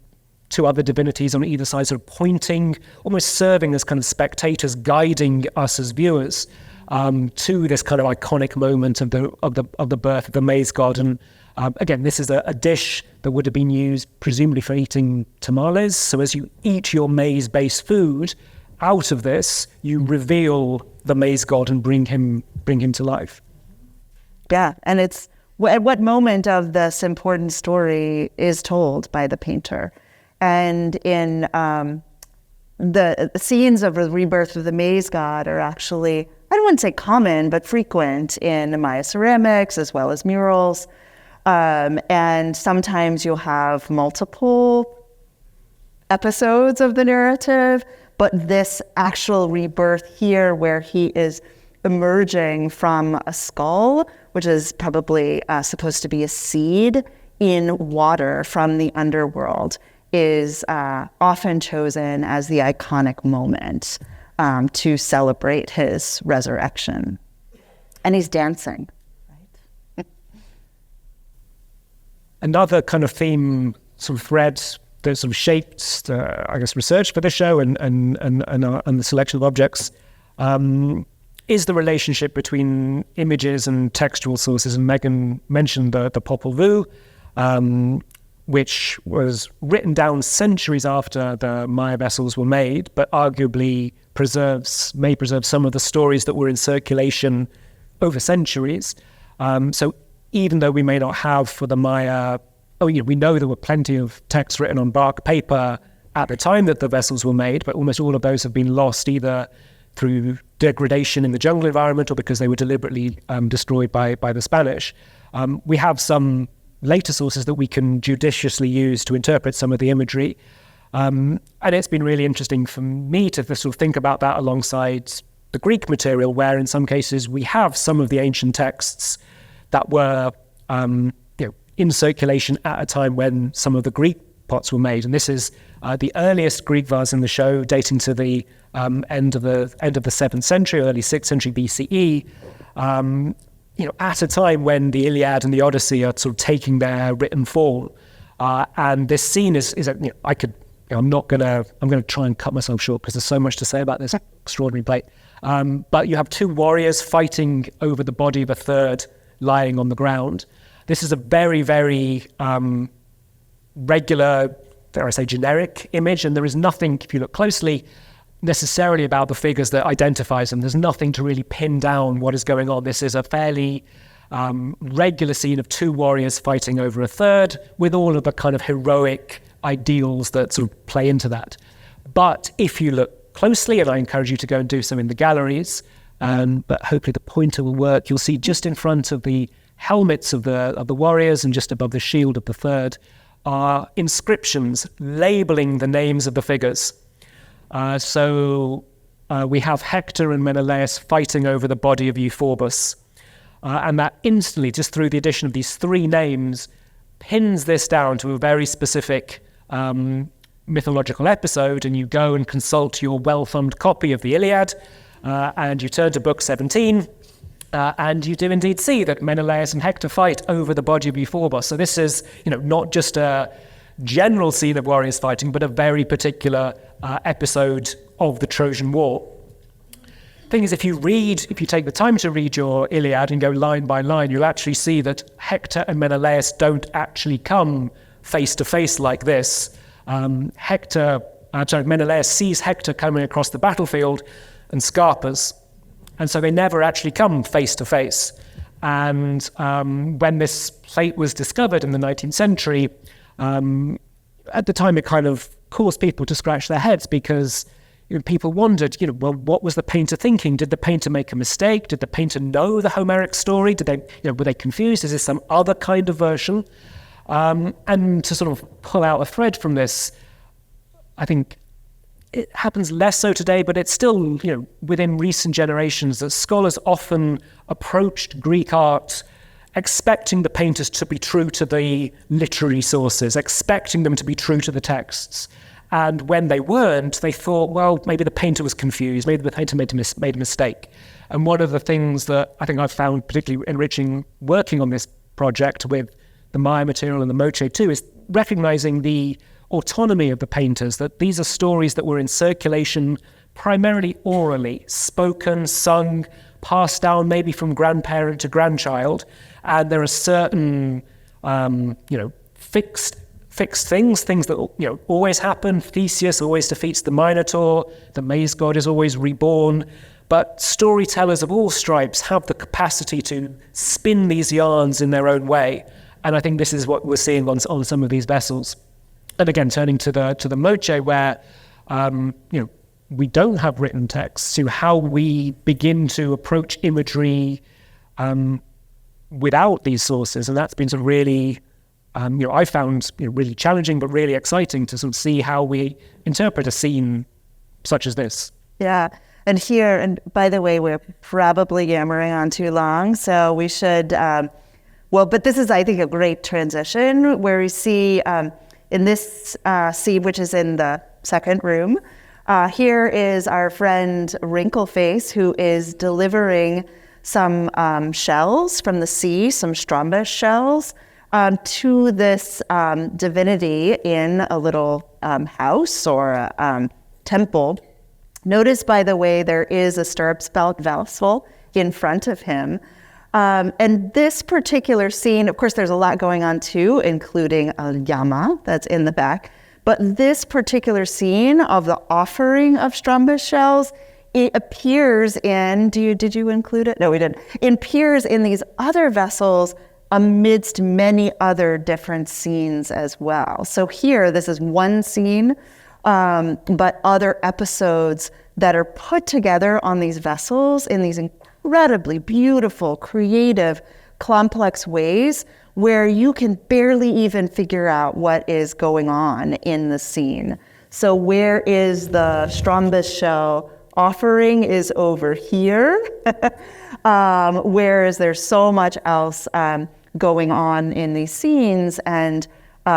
other divinities on either side, sort of pointing, almost serving as kind of spectators, guiding us as viewers to this kind of iconic moment of the birth of the maize god. And again, this is a dish that would have been used presumably for eating tamales. So as you eat your maize-based food, out of this, you reveal the maize god and bring him to life. Yeah, and it's at what moment of this important story is told by the painter. And in the scenes of the rebirth of the maize god are actually, I don't want to say common, but frequent in Maya ceramics as well as murals. And sometimes you'll have multiple episodes of the narrative, but this actual rebirth here where he is emerging from a skull, which is probably supposed to be a seed in water from the underworld, is often chosen as the iconic moment to celebrate his resurrection. And he's dancing. Right? Another kind of theme, sort of thread that sort of shaped, research for this show and the selection of objects is the relationship between images and textual sources. And Megan mentioned the Popol Vuh, which was written down centuries after the Maya vessels were made, but arguably may preserve some of the stories that were in circulation over centuries. So even though we may not have for the Maya, we know there were plenty of texts written on bark paper at the time that the vessels were made, but almost all of those have been lost either through degradation in the jungle environment or because they were deliberately destroyed by the Spanish. We have some later sources that we can judiciously use to interpret some of the imagery. And it's been really interesting for me to sort of think about that alongside the Greek material, where in some cases we have some of the ancient texts that were in circulation at a time when some of the Greek pots were made. And this is the earliest Greek vase in the show, dating to the end of the 7th century, early 6th century BCE. At a time when the Iliad and the Odyssey are sort of taking their written form, and this scene I'm going to try and cut myself short because there's so much to say about this extraordinary plate. But you have two warriors fighting over the body of a third lying on the ground. This is a very, very regular, dare I say, generic image, and there is nothing, if you look closely, necessarily about the figures that identifies them. There's nothing to really pin down what is going on. This is a fairly regular scene of two warriors fighting over a third, with all of the kind of heroic ideals that sort of play into that. But if you look closely, and I encourage you to go and do so in the galleries, but hopefully the pointer will work, you'll see just in front of the helmets of the warriors and just above the shield of the third are inscriptions labeling the names of the figures. So we have Hector and Menelaus fighting over the body of Euphorbus. And that instantly, just through the addition of these three names, pins this down to a very specific mythological episode. And you go and consult your well-thumbed copy of the Iliad, and you turn to book 17, and you do indeed see that Menelaus and Hector fight over the body of Euphorbus. So this is, not just a general scene of warriors fighting, but a very particular episode of the Trojan War. Thing is, if you take the time to read your Iliad and go line by line, you'll actually see that Hector and Menelaus don't actually come face to face like this. Menelaus sees Hector coming across the battlefield and Scarpas. And so they never actually come face to face. And when this plate was discovered in the 19th century, at the time it kind of caused people to scratch their heads, because people wondered, well, what was the painter thinking? Did the painter make a mistake? Did the painter know the Homeric story? Did they, were they confused? Is this some other kind of version? And to sort of pull out a thread from this, I think it happens less so today, but it's still, within recent generations that scholars often approached Greek art expecting the painters to be true to the literary sources, expecting them to be true to the texts. And when they weren't, they thought, well, maybe the painter was confused, maybe the painter made a mistake. And one of the things that I think I've found particularly enriching working on this project with the Maya material and the Moche too is recognizing the autonomy of the painters, that these are stories that were in circulation primarily orally, spoken, sung, passed down maybe from grandparent to grandchild, and there are certain fixed things that always happen. Theseus always defeats the Minotaur, the maize god is always reborn, but storytellers of all stripes have the capacity to spin these yarns in their own way, and I think this is what we're seeing on some of these vessels. And again, turning to the Moche, where we don't have written texts, to how we begin to approach imagery without these sources, and that's been sort of really, I found really challenging, but really exciting to sort of see how we interpret a scene such as this. Yeah, and by the way, we're probably yammering on too long, so we should. But this is, I think, a great transition where we see. In this scene, which is in the second room, here is our friend Wrinkleface, who is delivering some shells from the sea, some Strombish shells, to this divinity in a little house or a temple. Notice, by the way, there is a stirrups belt vessel in front of him. And this particular scene, of course, there's a lot going on too, including a llama that's in the back. But this particular scene of the offering of Strombish shells, it appears in, did you include it? No, we didn't. It appears in these other vessels amidst many other different scenes as well. So here, this is one scene, but other episodes that are put together on these vessels in these incredibly beautiful, creative, complex ways where you can barely even figure out what is going on in the scene. So where is the Strombish shell offering is over here, whereas there's so much else going on in these scenes, and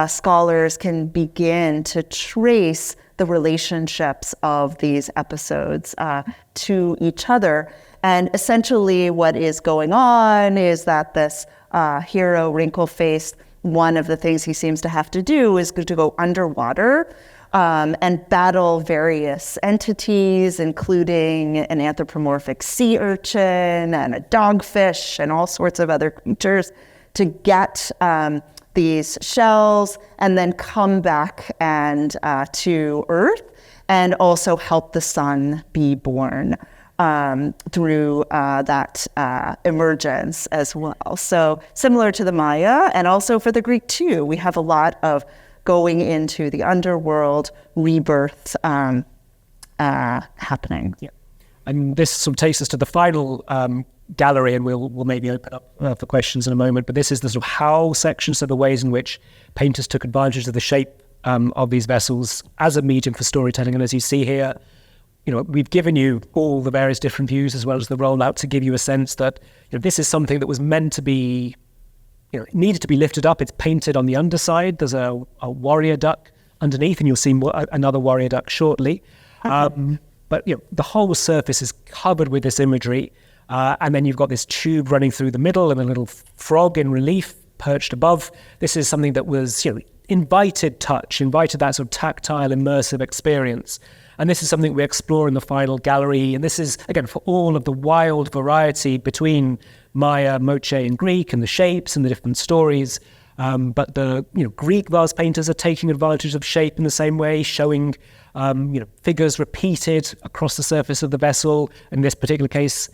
scholars can begin to trace the relationships of these episodes to each other. And essentially what is going on is that this hero, Wrinkleface, one of the things he seems to have to do is to go underwater and battle various entities, including an anthropomorphic sea urchin and a dogfish and all sorts of other creatures, to get these shells and then come back and to Earth, and also help the sun be born through that emergence as well. So similar to the Maya, and also for the Greek too, we have a lot of going into the underworld, rebirth happening. Yeah. And this sort of takes us to the final gallery, and we'll maybe open up for questions in a moment. But this is the sort of how section, so the ways in which painters took advantage of the shape of these vessels as a medium for storytelling. And as you see here, we've given you all the various different views as well as the rollout to give you a sense that this is something that was meant to be, it needed to be lifted up. It's painted on the underside. There's a warrior duck underneath, and you'll see another warrior duck shortly. But the whole surface is covered with this imagery, and then you've got this tube running through the middle and a little frog in relief perched above. This is something that was invited that sort of tactile, immersive experience. And this is something we explore in the final gallery. And this is, again, for all of the wild variety between Maya, Moche, and Greek, and the shapes and the different stories. But the Greek vase painters are taking advantage of shape in the same way, showing figures repeated across the surface of the vessel. In this particular case,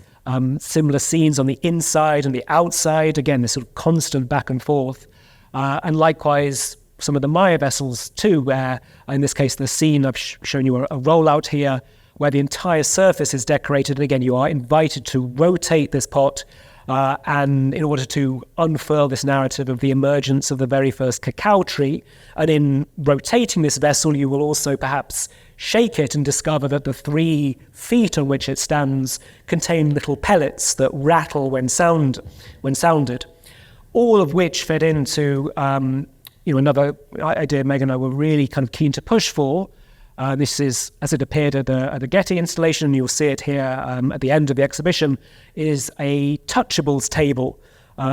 similar scenes on the inside and the outside. Again, this sort of constant back and forth. And likewise, some of the Maya vessels too, where in this case, the scene I've shown you a rollout here, where the entire surface is decorated. And again, you are invited to rotate this pot and in order to unfurl this narrative of the emergence of the very first cacao tree. And in rotating this vessel, you will also perhaps shake it and discover that the 3 feet on which it stands contain little pellets that rattle when sounded. All of which fed into another idea Meg and I were really kind of keen to push for. This is, as it appeared at the Getty installation, and you'll see it here at the end of the exhibition, is a touchables table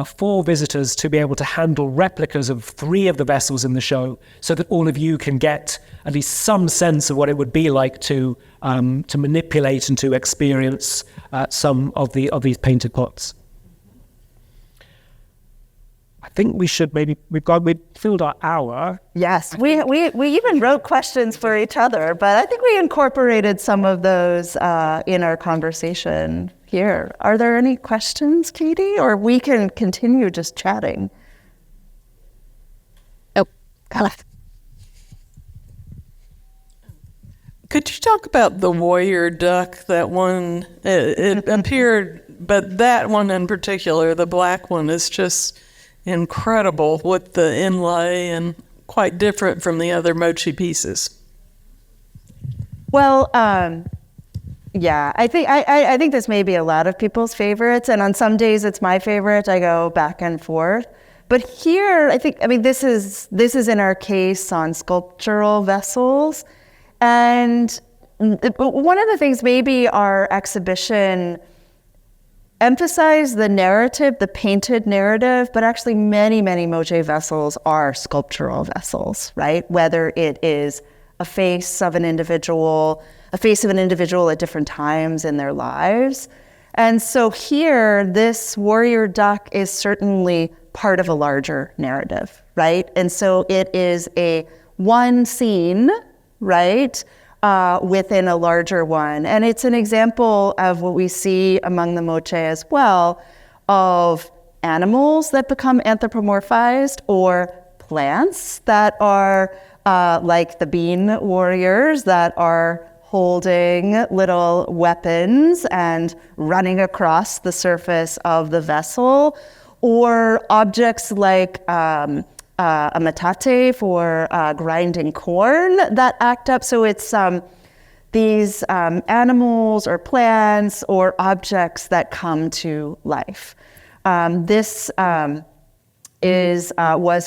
for visitors to be able to handle replicas of 3 of the vessels in the show, so that all of you can get at least some sense of what it would be like to manipulate and to experience some of these painted pots. I think we should we've filled our hour. Yes, we even wrote questions for each other, but I think we incorporated some of those in our conversation here. Are there any questions, Katie? Or we can continue just chatting. Oh, Carla. Could you talk about the warrior duck? That one, it appeared, but that one in particular, the black one, is just incredible with the inlay and quite different from the other mochi pieces. Well, yeah, I think this may be a lot of people's favorites, and on some days it's my favorite. I go back and forth. But here, this is in our case on sculptural vessels. And one of the things maybe our exhibition emphasized the narrative, the painted narrative, but actually many, many moche vessels are sculptural vessels, right? Whether it is a face of an individual at different times in their lives. And so here, this warrior duck is certainly part of a larger narrative, right? And so it is a one scene, right, within a larger one. And it's an example of what we see among the moche as well, of animals that become anthropomorphized or plants that are like the bean warriors that are holding little weapons and running across the surface of the vessel, or objects like a metate for grinding corn that act up. So it's these animals or plants or objects that come to life. This was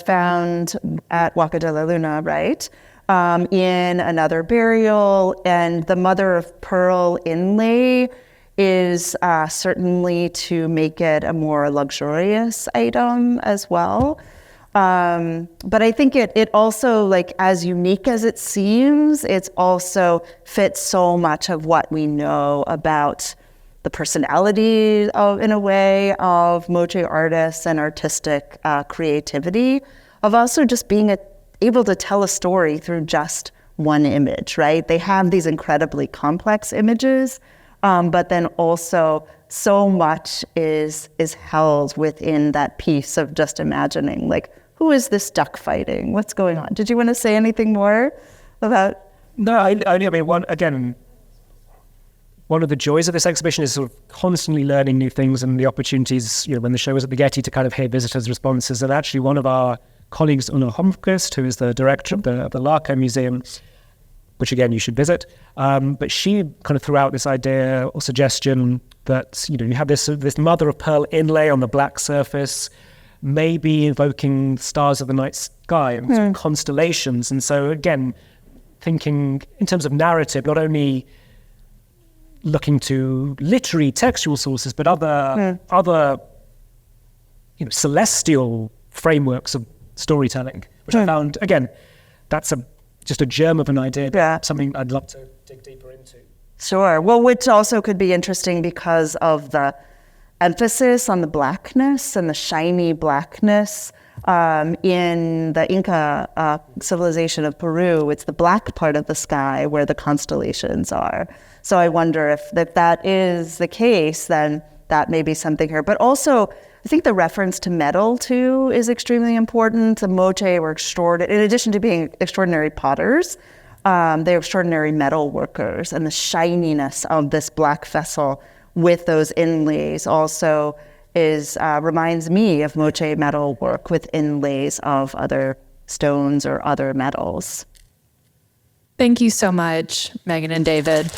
found at Huaca de la Luna, right? In another burial, and the mother of pearl inlay is certainly to make it a more luxurious item as well. But I think it also, like, as unique as it seems, it's also fits so much of what we know about the personality of, in a way, of moche artists and artistic creativity, of also just being able to tell a story through just one image, right? They have these incredibly complex images, but then also so much is held within that piece of just imagining, like, who is this duck fighting? What's going on? Did you want to say anything more about? No, one of the joys of this exhibition is sort of constantly learning new things, and the opportunities, when the show was at the Getty, to kind of hear visitors' responses. And actually one of our colleagues, Uno Holmqvist, who is the director of the Larco Museum, which again you should visit, but she kind of threw out this idea or suggestion that you have this mother of pearl inlay on the black surface, maybe invoking stars of the night sky and constellations. And so again, thinking in terms of narrative, not only looking to literary textual sources, but other celestial frameworks of storytelling, which I found, again, that's just a germ of an idea, something I'd love to dig deeper into. Sure. Well, which also could be interesting because of the emphasis on the blackness and the shiny blackness in the Inca civilization of Peru. It's the black part of the sky where the constellations are. So I wonder if that is the case, then that may be something here. But also, I think the reference to metal, too, is extremely important. The Moche were extraordinary, in addition to being extraordinary potters, they're extraordinary metal workers. And the shininess of this black vessel with those inlays also reminds me of Moche metal work with inlays of other stones or other metals. Thank you so much, Megan and David.